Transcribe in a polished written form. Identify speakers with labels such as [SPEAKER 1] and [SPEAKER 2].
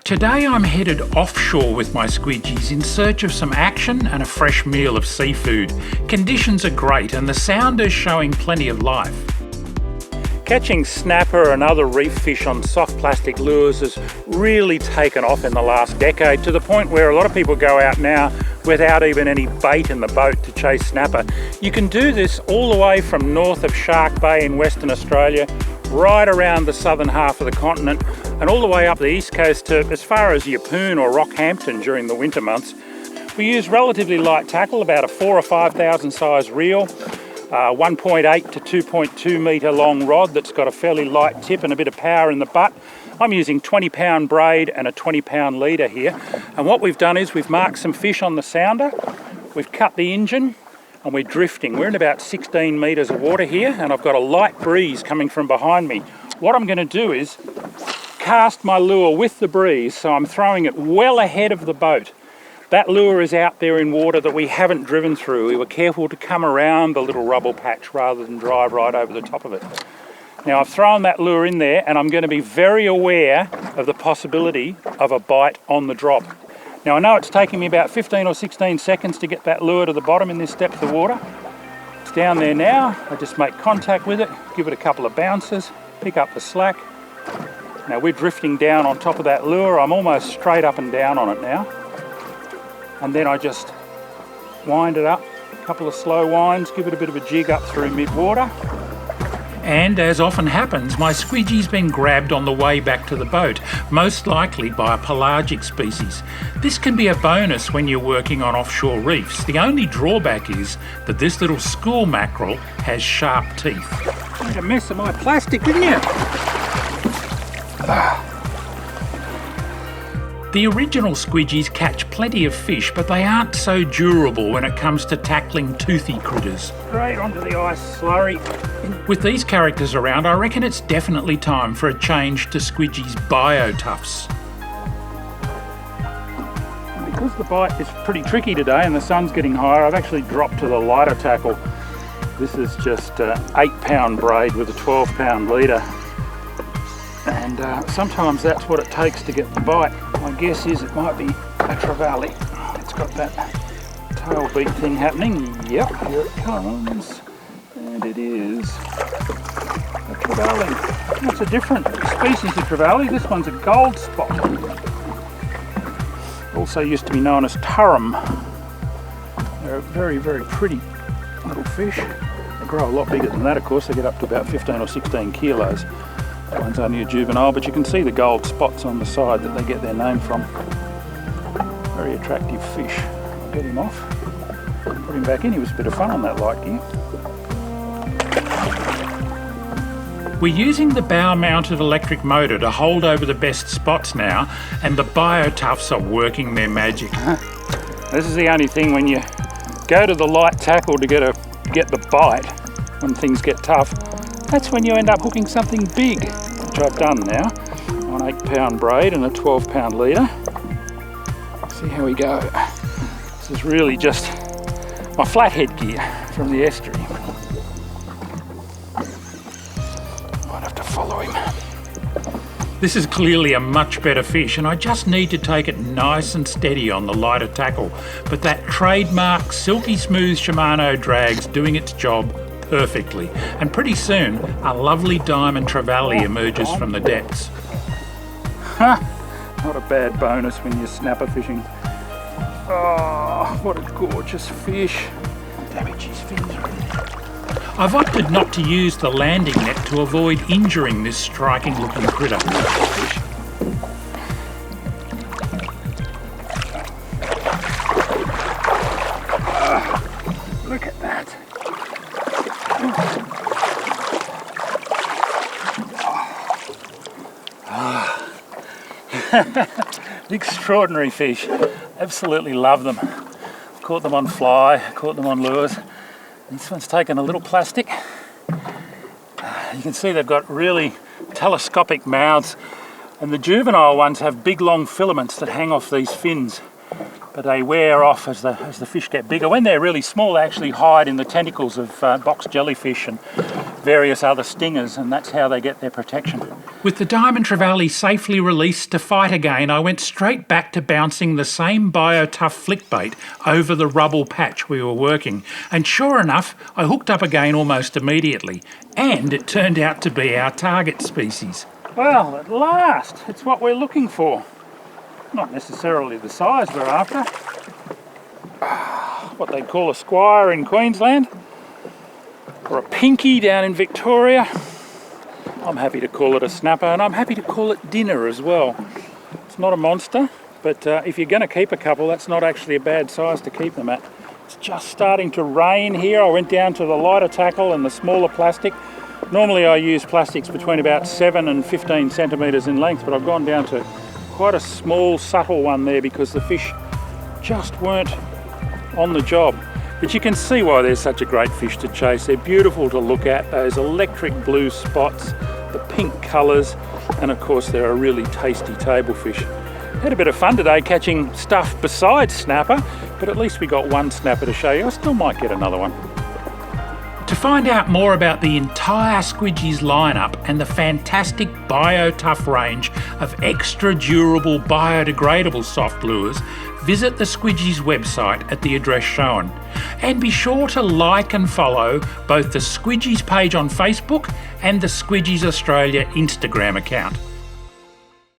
[SPEAKER 1] Today I'm headed offshore with my squidgies in search of some action and a fresh meal of seafood. Conditions are great and the sounder's showing plenty of life. Catching snapper and other reef fish on soft plastic lures has really taken off in the last decade, to the point where a lot of people go out now without even any bait in the boat to chase snapper. You can do this all the way from north of Shark Bay in Western Australia, right around the southern half of the continent, and all the way up the east coast to as far as Yeppoon or Rockhampton during the winter months. We use relatively light tackle, about a 4,000 or 5,000 size reel, 1.8 to 2.2 metre long rod that's got a fairly light tip and a bit of power in the butt. I'm using 20-pound braid and a 20-pound leader here. And what we've done is we've marked some fish on the sounder, we've cut the engine, and we're drifting. We're in about 16 metres of water here, and I've got a light breeze coming from behind me. What I'm going to do is cast my lure with the breeze, so I'm throwing it well ahead of the boat. That lure is out there in water that we haven't driven through. We were careful to come around the little rubble patch rather than drive right over the top of it. Now I've thrown that lure in there, and I'm going to be very aware of the possibility of a bite on the drop. Now I know it's taking me about 15 or 16 seconds to get that lure to the bottom in this depth of water. It's down there now. I just make contact with it, give it a couple of bounces, pick up the slack. Now we're drifting down on top of that lure. I'm almost straight up and down on it now. And then I just wind it up, a couple of slow winds, give it a bit of a jig up through mid-water. And as often happens, my squidgy's been grabbed on the way back to the boat, most likely by a pelagic species. This can be a bonus when you're working on offshore reefs. The only drawback is that this little school mackerel has sharp teeth. Made a mess of my plastic, didn't you? The original squidgies catch plenty of fish, but they aren't so durable when it comes to tackling toothy critters. Straight onto the ice slurry. With these characters around, I reckon it's definitely time for a change to Squidgies BIO Toughs. Because the bite is pretty tricky today and the sun's getting higher, I've actually dropped to the lighter tackle. This is just an 8-pound braid with a 12-pound leader. And sometimes that's what it takes to get the bite. My guess is it might be a trevally. It's got that tail beat thing happening. Yep, here it comes. And it is a trevally. That's a different species of trevally. This one's a gold spot. Also used to be known as turrum. They're a very, very pretty little fish. They grow a lot bigger than that, of course. They get up to about 15 or 16 kilos. That one's only a juvenile, but you can see the gold spots on the side that they get their name from. Very attractive fish. I'll get him off, put him back in. He was a bit of fun on that light gear. We're using the bow-mounted electric motor to hold over the best spots now, and the BIO Toughs are working their magic. This is the only thing, when you go to the light tackle to get the bite, when things get tough, that's when you end up hooking something big, which I've done now, on an 8-pound braid and a 12-pound leader. See how we go. This is really just my flathead gear from the estuary. Might have to follow him. This is clearly a much better fish, and I just need to take it nice and steady on the lighter tackle. But that trademark silky smooth Shimano drag's doing its job perfectly, and pretty soon a lovely diamond trevally emerges from the depths. Not a bad bonus when you're snapper fishing. Oh, what a gorgeous fish. Damage his fins are in there. I've opted not to use the landing net to avoid injuring this striking looking critter. Look at that. Extraordinary fish. Absolutely love them. Caught them on fly, caught them on lures. This one's taken a little plastic. You can see they've got really telescopic mouths, and the juvenile ones have big long filaments that hang off these fins, but they wear off as the fish get bigger. When they're really small, they actually hide in the tentacles of box jellyfish and various other stingers, and that's how they get their protection. With the Diamond Trevally safely released to fight again, I went straight back to bouncing the same BIO Tough flick bait over the rubble patch we were working, and sure enough, I hooked up again almost immediately, and it turned out to be our target species. Well, at last, it's what we're looking for. Not necessarily the size we're after. What they call a squire in Queensland, or a pinky down in Victoria. I'm happy to call it a snapper, and I'm happy to call it dinner as well. It's not a monster, but if you're going to keep a couple, that's not actually a bad size to keep them at. It's just starting to rain here. I went down to the lighter tackle and the smaller plastic. Normally I use plastics between about 7 and 15 centimetres in length, but I've gone down to quite a small, subtle one there because the fish just weren't on the job. But you can see why they're such a great fish to chase. They're beautiful to look at, those electric blue spots, the pink colours, and of course they're a really tasty table fish. Had a bit of fun today catching stuff besides snapper, but at least we got one snapper to show you. I still might get another one. To find out more about the entire Squidgies lineup and the fantastic BIO Tough range of extra durable biodegradable soft lures, visit the Squidgies website at the address shown. And be sure to like and follow both the Squidgies page on Facebook and the Squidgies Australia Instagram account.